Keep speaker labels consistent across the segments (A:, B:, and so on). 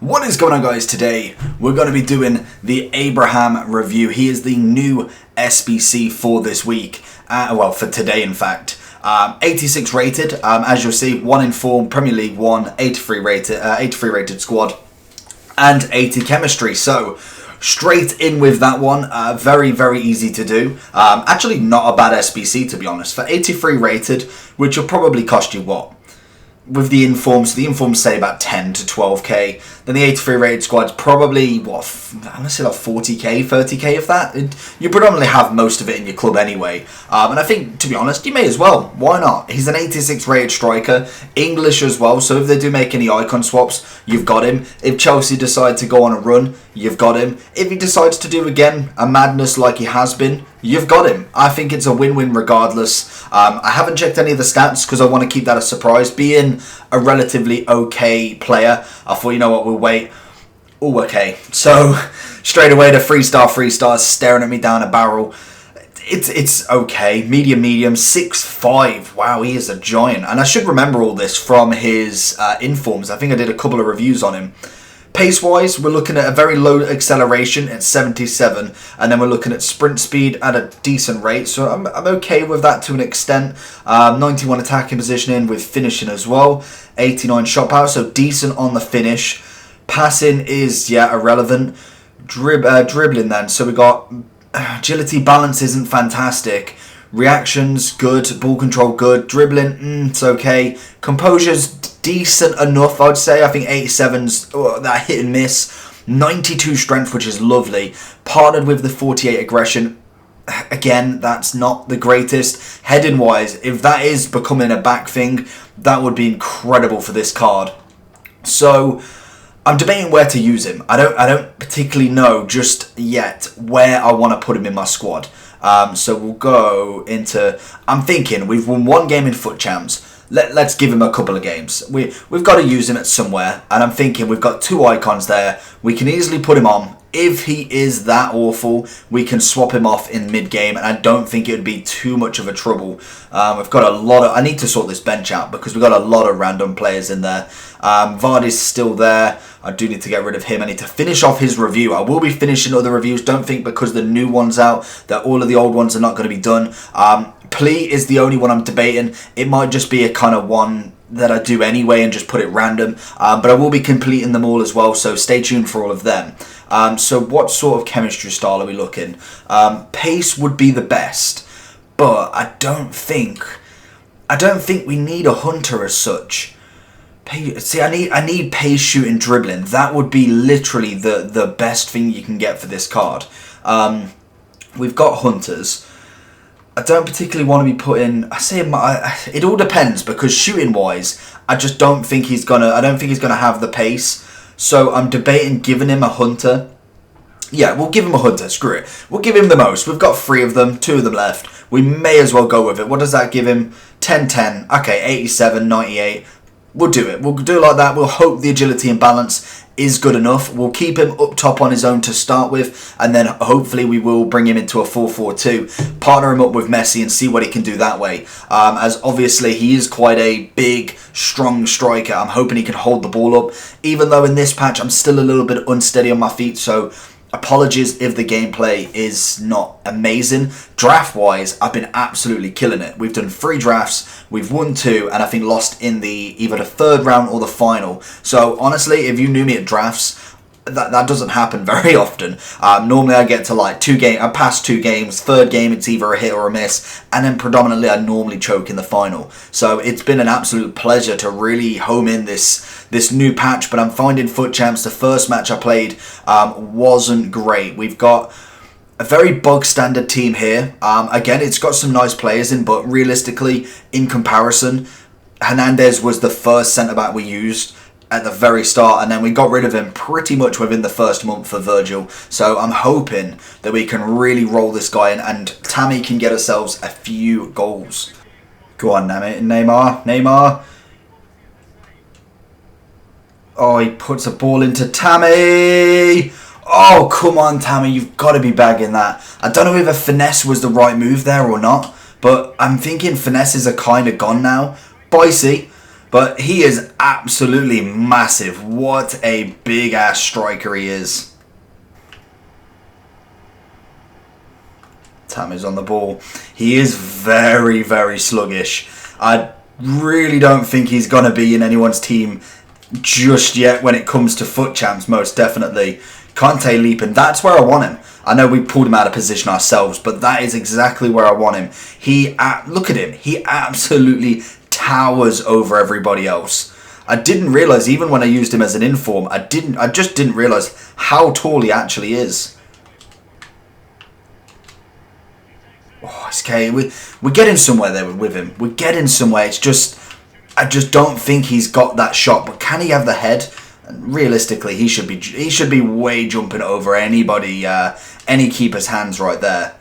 A: What is going on, guys? Today we're going to be doing the Abraham review. He is the new SBC for this week, well, for today in fact. 86 rated, as you'll see, 1 in form, Premier League 1, 83 rated squad, and 80 chemistry. So straight in with that one. Very, very easy to do. Actually not a bad SBC, to be honest. For 83 rated, which will probably cost you what? With the informs, say about 10 to 12k. Then the 83 rated squad's probably, what, I'm going to say like 40k, 30k of that. You predominantly have most of it in your club anyway. And I think, to be honest, you may as well. Why not? He's an 86 rated striker, English as well, so if they do make any icon swaps, you've got him. If Chelsea decide to go on a run, you've got him. If he decides to do, again, a madness like he has been, you've got him. I think it's a win-win regardless. I haven't checked any of the stats because I want to keep that a surprise. Being a relatively okay player, I thought, you know what, we'll wait. Oh, okay. So, straight away the 3 stars staring at me down a barrel. It's okay. Medium, 6'5". Wow, he is a giant. And I should remember all this from his informs. I think I did a couple of reviews on him. Pace-wise, we're looking at a very low acceleration at 77, and then we're looking at sprint speed at a decent rate, so I'm okay with that to an extent. 91 attacking positioning with finishing as well, 89 shot power, so decent on the finish. Passing is, irrelevant. Dribbling then, so we got agility, balance isn't fantastic. Reactions, good. Ball control, good. Dribbling, it's okay. Composure's decent enough, I'd say. I think 87's that hit and miss. 92 strength, which is lovely. Partnered with the 48 aggression. Again, that's not the greatest. Heading wise, if that is becoming a back thing, that would be incredible for this card. So I'm debating where to use him. I don't particularly know just yet where I want to put him in my squad. So we'll go into, I'm thinking we've won one game in Foot Champs. Let's give him a couple of games. We've got to use him at somewhere, and I'm thinking we've got 2 icons there. We can easily put him on. If he is that awful, we can swap him off in mid-game, and I don't think it would be too much of a trouble. We've got a lot of, I need to sort this bench out because we've got a lot of random players in there. Vardy's still there. I do need to get rid of him. I need to finish off his review. I will be finishing other reviews. Don't think because the new one's out that all of the old ones are not going to be done. Plea is the only one I'm debating. It might just be a kind of one that I do anyway and just put it random. But I will be completing them all as well, so stay tuned for all of them. So what sort of chemistry style are we looking? Pace would be the best, but I don't think we need a hunter as such. See, I need pace, shooting, dribbling. That would be literally the best thing you can get for this card. We've got hunters. I don't particularly want to be putting. It all depends because shooting wise, I just don't think he's gonna. I don't think he's gonna have the pace. So I'm debating giving him a hunter. Yeah, we'll give him a hunter. Screw it. We'll give him the most. We've got 3 of them, 2 of them left. We may as well go with it. What does that give him? 10. Okay, 87, 98. We'll do it. We'll do it like that. We'll hope the agility and balance is good enough. We'll keep him up top on his own to start with, and then hopefully we will bring him into a 4-4-2, partner him up with Messi and see what he can do that way. As obviously he is quite a big, strong striker. I'm hoping he can hold the ball up, even though in this patch I'm still a little bit unsteady on my feet, so apologies if the gameplay is not amazing. Draft-wise, I've been absolutely killing it. We've done 3 drafts, we've won 2, and I think lost in either the 3rd round or the final. So honestly, if you knew me at drafts, that doesn't happen very often. Normally I get to like 2 games, I pass 2 games, 3rd game it's either a hit or a miss, and then predominantly I normally choke in the final. So it's been an absolute pleasure to really home in this new patch, but I'm finding Foot Champs, the first match I played wasn't great. We've got a very bog standard team here. Again, it's got some nice players in, but realistically, in comparison, Hernandez was the first centre-back we used at the very start, and then we got rid of him pretty much within the first month for Virgil. So I'm hoping that we can really roll this guy in, and Tammy can get ourselves a few goals. Go on, Neymar. Oh, he puts a ball into Tammy. Oh, come on, Tammy. You've got to be bagging that. I don't know if a finesse was the right move there or not, but I'm thinking finesses are kind of gone now. Boise. But he is absolutely massive. What a big-ass striker he is. Tammy's on the ball. He is very, very sluggish. I really don't think he's going to be in anyone's team just yet when it comes to foot champs, most definitely. Kante leaping, that's where I want him. I know we pulled him out of position ourselves, but that is exactly where I want him. Look at him. He absolutely towers over everybody else. I didn't realise, even when I used him as an inform, I just didn't realise how tall he actually is. Oh, it's okay. We're getting somewhere there with him. We're getting somewhere. It's just, I just don't think he's got that shot. But can he have the head? And realistically, he should be way jumping over anybody, any keeper's hands right there.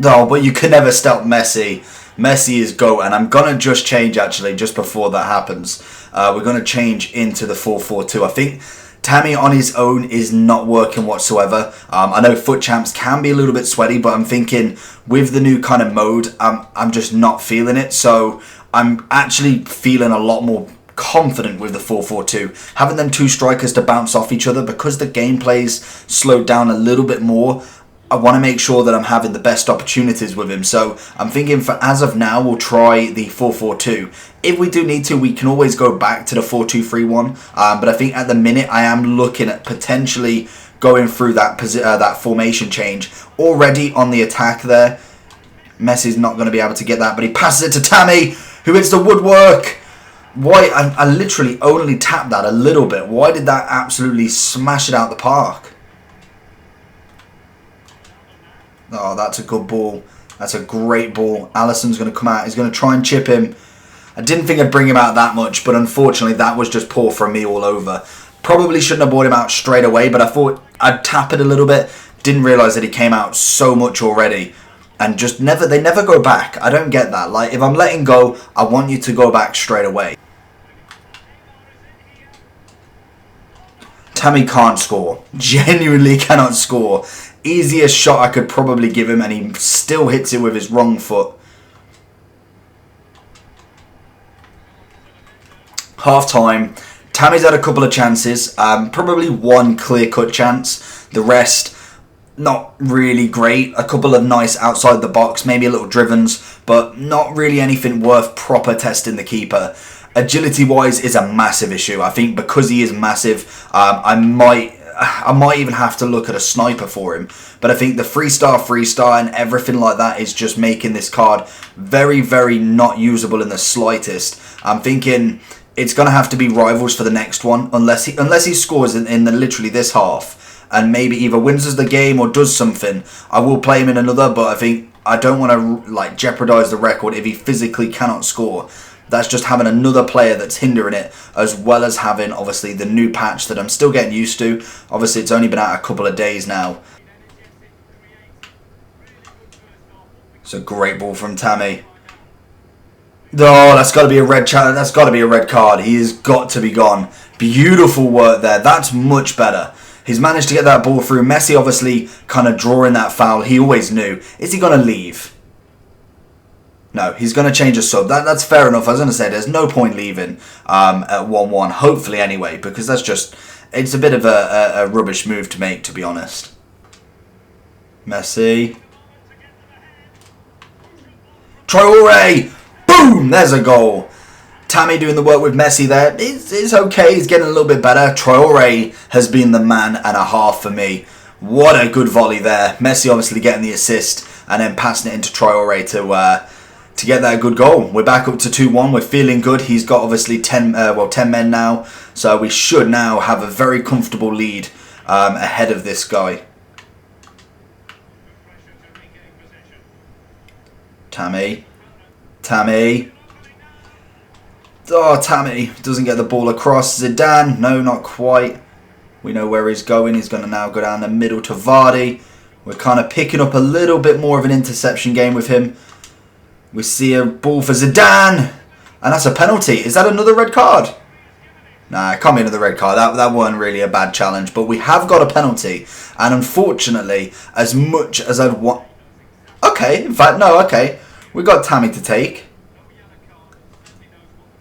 A: No, but you can never stop Messi. Messi is GOAT, and I'm gonna just change actually just before that happens. We're gonna change into the 4-4-2. I think Tammy on his own is not working whatsoever. I know foot champs can be a little bit sweaty, but I'm thinking with the new kind of mode, I'm just not feeling it. So I'm actually feeling a lot more confident with the 4-4-2. Having them two strikers to bounce off each other, because the gameplay's slowed down a little bit more, I want to make sure that I'm having the best opportunities with him. So I'm thinking for as of now, we'll try the 4-4-2. If we do need to, we can always go back to the 4-2-3-1. But I think at the minute, I am looking at potentially going through that formation change. Already on the attack there. Messi's not going to be able to get that, but he passes it to Tammy, who hits the woodwork. Why? I literally only tapped that a little bit. Why did that absolutely smash it out the park? Oh, that's a good ball. That's a great ball. Alisson's going to come out. He's going to try and chip him. I didn't think I'd bring him out that much, but unfortunately that was just poor from me all over. Probably shouldn't have brought him out straight away, but I thought I'd tap it a little bit. Didn't realise that he came out so much already. And just they never go back. I don't get that. Like, if I'm letting go, I want you to go back straight away. Tammy can't score. Genuinely cannot score. Easiest shot I could probably give him, and he still hits it with his wrong foot. Half time. Tammy's had a couple of chances. Probably one clear-cut chance. The rest, not really great. A couple of nice outside the box, maybe a little drivens, but not really anything worth proper testing the keeper. Agility-wise is a massive issue. I think because he is massive, I might even have to look at a sniper for him. But I think the freestar and everything like that is just making this card very, very not usable in the slightest. I'm thinking it's going to have to be rivals for the next one, unless he scores in literally this half and maybe either wins us the game or does something. I will play him in another, but I think I don't want to like jeopardize the record if he physically cannot score. That's just having another player that's hindering it, as well as having, obviously, the new patch that I'm still getting used to. Obviously, it's only been out a couple of days now. It's a great ball from Tammy. Oh, that's got to be a red challenge. That's got to be a red card. He has got to be gone. Beautiful work there. That's much better. He's managed to get that ball through. Messi, obviously, kind of drawing that foul. He always knew. Is he going to leave? No, he's going to change a sub. That's fair enough. I was going to say, there's no point leaving at 1-1. Hopefully, anyway, because that's just... It's a bit of a rubbish move to make, to be honest. Messi. Traore! Boom! There's a goal. Tammy doing the work with Messi there. It's okay. He's getting a little bit better. Traore has been the man and a half for me. What a good volley there. Messi obviously getting the assist and then passing it into Traore to get that good goal. We're back up to 2-1. We're feeling good. He's got obviously 10 men now. So we should now have a very comfortable lead ahead of this guy. Tammy. Oh, Tammy doesn't get the ball across. Zidane. No, not quite. We know where he's going. He's going to now go down the middle to Vardy. We're kind of picking up a little bit more of an interception game with him. We see a ball for Zidane. And that's a penalty. Is that another red card? Nah, it can't be another red card. That wasn't really a bad challenge. But we have got a penalty. And unfortunately, as much as I'd want... Okay, in fact, no, okay. We got Tammy to take.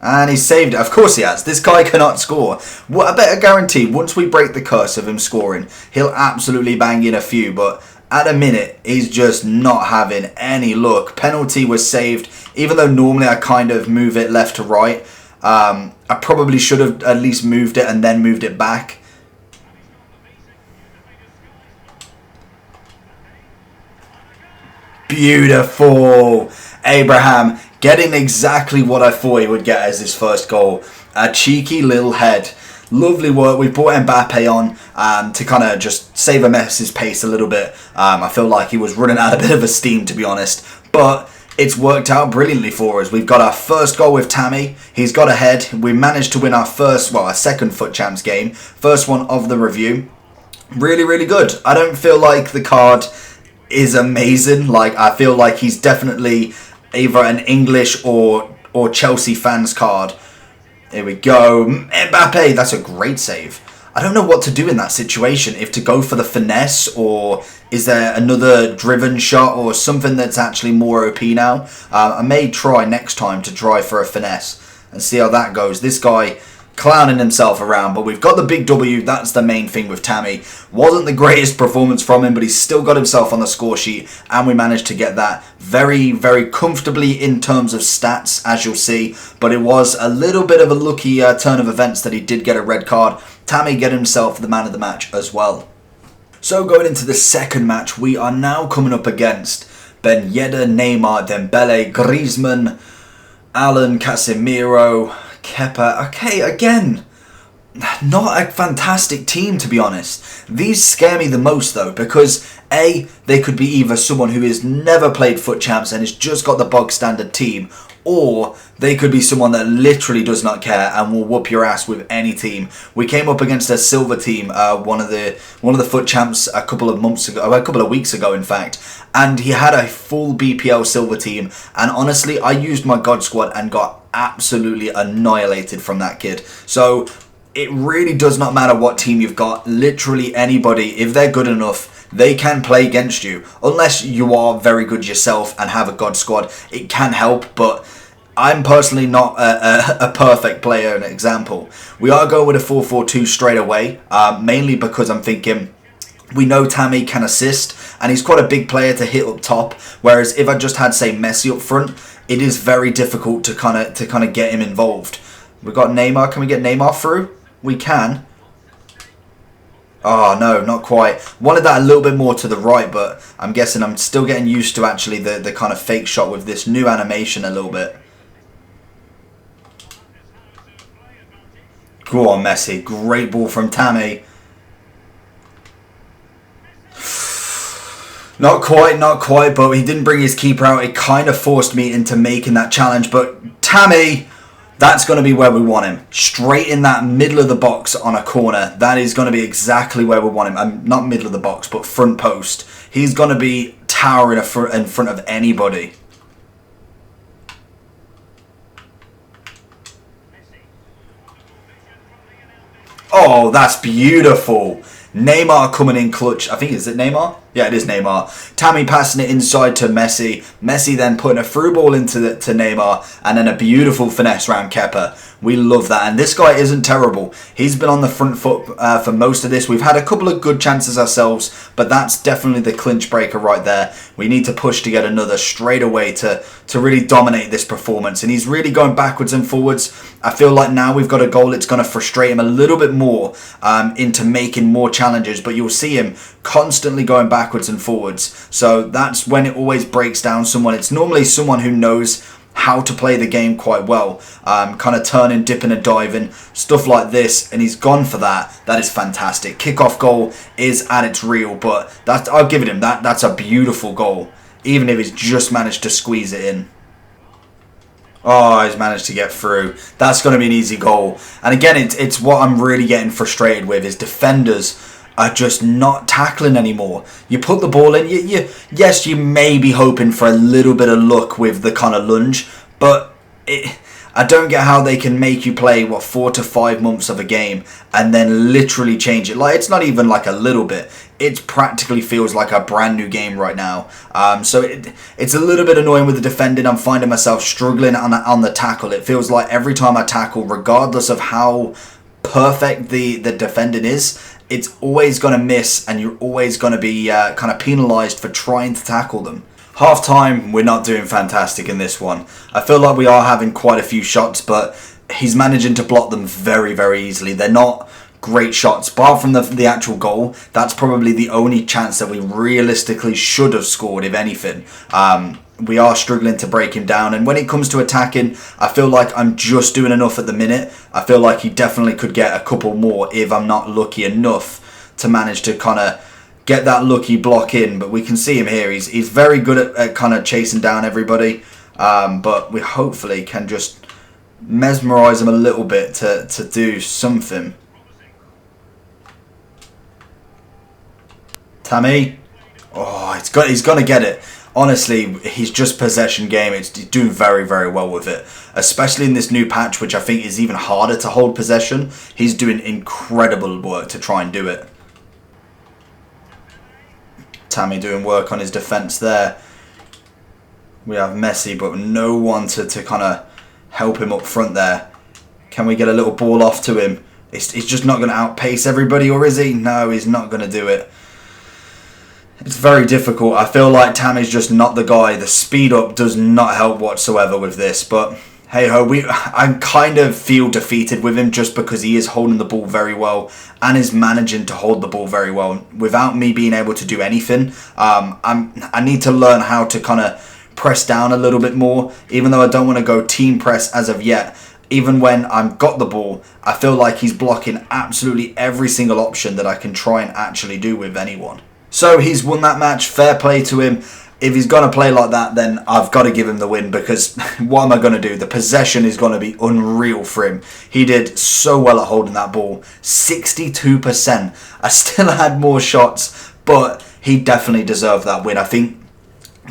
A: And he saved it. Of course he has. This guy cannot score. Well, I bet a guarantee, once we break the curse of him scoring, he'll absolutely bang in a few. But at a minute, he's just not having any luck. Penalty was saved. Even though normally I kind of move it left to right. I probably should have at least moved it and then moved it back. Beautiful. Abraham getting exactly what I thought he would get as his first goal. A cheeky little head. Lovely work. We brought Mbappe on to kind of just save Messi's pace a little bit. I feel like he was running out a bit of steam, to be honest. But it's worked out brilliantly for us. We've got our first goal with Tammy. He's got a head. We managed to win our second Foot Champs game. First one of the review. Really, really good. I don't feel like the card is amazing. Like, I feel like he's definitely either an English or Chelsea fans card. Here we go. Mbappe, that's a great save. I don't know what to do in that situation. If to go for the finesse, or is there another driven shot or something that's actually more OP now? I may try next time to try for a finesse and see how that goes. This guy clowning himself around, but we've got the big W. That's the main thing with Tammy. Wasn't the greatest performance from him, but he's still got himself on the score sheet, and we managed to get that very, very comfortably in terms of stats, as you'll see. But it was a little bit of a lucky turn of events that he did get a red card. Tammy get himself the man of the match as well. So going into the second match, we are now coming up against Ben Yedder, Neymar, Dembele, Griezmann, Allen, Casemiro, Kepa. Okay, again, not a fantastic team, to be honest. These scare me the most, though, because A, they could be either someone who has never played Foot Champs and has just got the bog standard team, or they could be someone that literally does not care and will whoop your ass with any team. We came up against a silver team, one of the Foot Champs a couple of weeks ago, in fact, and he had a full BPL silver team. And honestly, I used my God Squad and got absolutely annihilated from that kid. So it really does not matter what team you've got. Literally anybody, if they're good enough, they can play against you. Unless you are very good yourself and have a God Squad, it can help, but I'm personally not a perfect player, an example. We are going with a 4-4-2 straight away, mainly because I'm thinking we know Tammy can assist, and he's quite a big player to hit up top, whereas if I just had, say, Messi up front, it is very difficult to kind of get him involved. We've got Neymar. Can we get Neymar through? We can. Oh, no, not quite. Wanted that a little bit more to the right, but I'm guessing I'm still getting used to actually the kind of fake shot with this new animation a little bit. Go on, Messi. Great ball from Tammy. Not quite, but he didn't bring his keeper out. It kind of forced me into making that challenge, but Tammy, that's going to be where we want him. Straight in that middle of the box on a corner. That is going to be exactly where we want him. Not middle of the box, but front post. He's going to be towering in front of anybody. Oh, that's beautiful. Neymar coming in clutch. I think, is it Neymar? Yeah, it is Neymar. Tammy passing it inside to Messi. Messi then putting a through ball into to Neymar. And then a beautiful finesse round Kepa. We love that. And this guy isn't terrible. He's been on the front foot for most of this. We've had a couple of good chances ourselves. But that's definitely the clinch breaker right there. We need to push to get another straight away to really dominate this performance. And he's really going backwards and forwards. I feel like now we've got a goal. It's going to frustrate him a little bit more into making more challenges. But you'll see him constantly going backwards and forwards. So that's when it always breaks down someone. It's normally someone who knows how to play the game quite well. Kind of turning, dipping and diving, stuff like this. And he's gone for that. That is fantastic. Kickoff goal is at its real, but I'll give it him. That's a beautiful goal. Even if he's just managed to squeeze it in. Oh, he's managed to get through. That's going to be an easy goal. And again, it's what I'm really getting frustrated with is defenders are just not tackling anymore. You put the ball in, yes, you may be hoping for a little bit of luck with the kind of lunge, but I don't get how they can make you play, what, 4 to 5 months of a game and then literally change it. Like, it's not even like a little bit. It practically feels like a brand new game right now. So it's a little bit annoying with the defending. I'm finding myself struggling on the tackle. It feels like every time I tackle, regardless of how perfect the defending is, it's always going to miss and you're always going to be kind of penalised for trying to tackle them. Half time, we're not doing fantastic in this one. I feel like we are having quite a few shots, but he's managing to block them very, very easily. They're not great shots. Apart from the actual goal, that's probably the only chance that we realistically should have scored, if anything. We are struggling to break him down, and when it comes to attacking, I feel like I'm just doing enough at the minute. I feel like he definitely could get a couple more if I'm not lucky enough to manage to kind of get that lucky block in. But we can see him here. He's very good at kind of chasing down everybody, but we hopefully can just mesmerise him a little bit to do something. Tammy. Oh, he's going to get it. Honestly, he's just possession game. He's doing very, very well with it. Especially in this new patch, which I think is even harder to hold possession. He's doing incredible work to try and do it. Tammy doing work on his defence there. We have Messi, but no one to kind of help him up front there. Can we get a little ball off to him? He's just not going to outpace everybody, or is he? No, he's not going to do it. It's very difficult. I feel like Tammy's just not the guy. The speed up does not help whatsoever with this. But hey ho, I kind of feel defeated with him just because he is holding the ball very well and is managing to hold the ball very well without me being able to do anything. I need to learn how to kind of press down a little bit more, even though I don't want to go team press as of yet. Even when I've got the ball, I feel like he's blocking absolutely every single option that I can try and actually do with anyone. So he's won that match. Fair play to him. If he's going to play like that, then I've got to give him the win, because what am I going to do? The possession is going to be unreal for him. He did so well at holding that ball. 62%. I still had more shots, but he definitely deserved that win. I think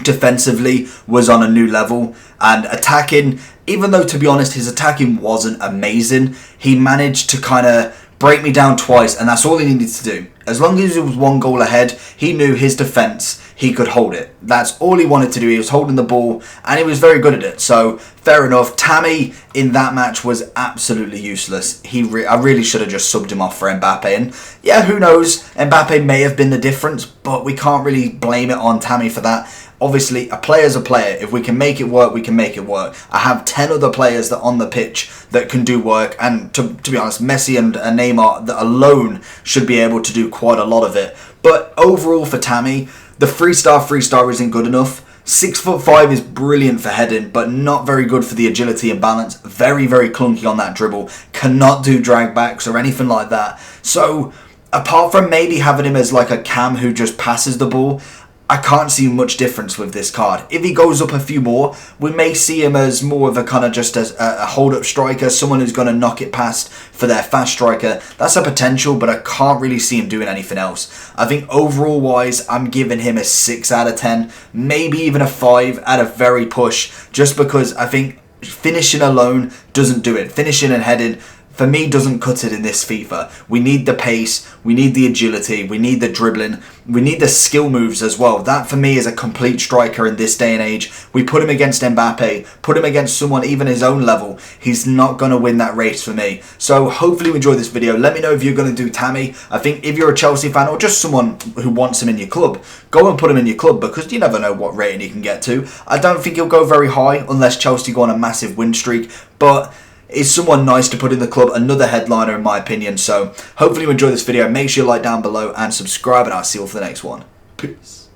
A: defensively was on a new level, and attacking, even though to be honest his attacking wasn't amazing, he managed to kind of break me down twice, and that's all he needed to do. As long as he was 1 goal ahead, he knew his defence, he could hold it. That's all he wanted to do. He was holding the ball, and he was very good at it. So, fair enough. Tammy in that match was absolutely useless. I really should have just subbed him off for Mbappe. And yeah, who knows? Mbappe may have been the difference, but we can't really blame it on Tammy for that. Obviously, a player's a player. If we can make it work, we can make it work. I have 10 other players that on the pitch that can do work. And to be honest, Messi and Neymar that alone should be able to do quite a lot of it. But overall for Tammy, the 3-star isn't good enough. 6'5" is brilliant for heading, but not very good for the agility and balance. Very, very clunky on that dribble. Cannot do drag backs or anything like that. So, apart from maybe having him as like a cam who just passes the ball, I can't see much difference with this card. If he goes up a few more, we may see him as more of a kind of just a hold-up striker, someone who's going to knock it past for their fast striker. That's a potential, but I can't really see him doing anything else. I think overall-wise, I'm giving him a 6 out of 10, maybe even a 5 at a very push, just because I think finishing alone doesn't do it. Finishing and heading, for me, doesn't cut it in this FIFA. We need the pace, we need the agility, we need the dribbling, we need the skill moves as well. That for me is a complete striker in this day and age. We put him against Mbappe, put him against someone even his own level, he's not going to win that race for me. So hopefully you enjoyed this video. Let me know if you're going to do Tammy. I think if you're a Chelsea fan or just someone who wants him in your club, go and put him in your club, because you never know what rating he can get to. I don't think he'll go very high unless Chelsea go on a massive win streak, but is someone nice to put in the club, another headliner in my opinion. So hopefully you enjoyed this video. Make sure you like down below and subscribe, and I'll see you all for the next one. Peace.